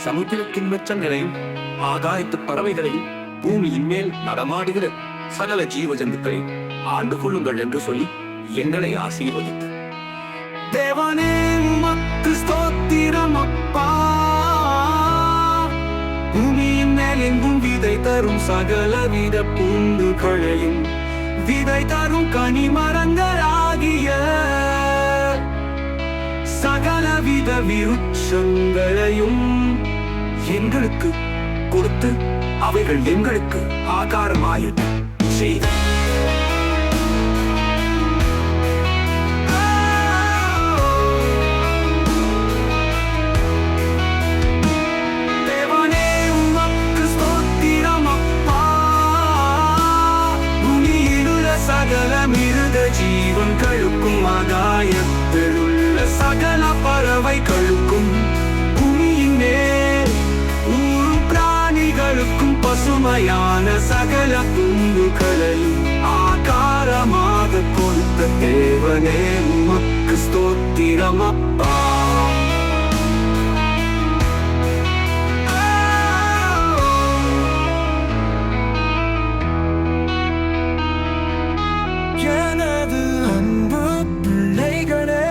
சமுத்திரத்தின் வெச்சங்களையும் ஆகாயத்து பறவைகளையும் பூமியின் மேல் நடமாடுகிற சகல ஜீவ ஜந்துக்களையும் ஆண்டு கொள்ளுங்கள் என்று சொல்லி எங்களை ஆசீர்வதித்து, தேவனே உமக்கு ஸ்தோத்திரம் அப்பா. பூமியின் மேல் எங்கும் விதை தரும் சகலவித பூண்டுகளையும் விதை தரும் கனிமரங்களாகிய சகலவித விருட்சங்களையும் எங்களுக்கு கொடுத்து அவைகள் எங்களுக்கு ஆகாரமாயிட்டு செய்த மிருக ஜீவன்களுக்கும் ஆகாயத்தில் உள்ள சகல பறவைகளுக்கும் பூமியின் மேல் ஊரும் பிராணிகளுக்கும் பசுமையான சகல புல்லுகளையும் ஆகாரமாக கொடுத்த தேவனே உமக்கு ஸ்தோத்திரம் அப்பா. எனது அன்பு பிள்ளைகளே,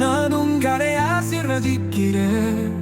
நான் உங்களை ஆசீர்வதிக்கிறேன்.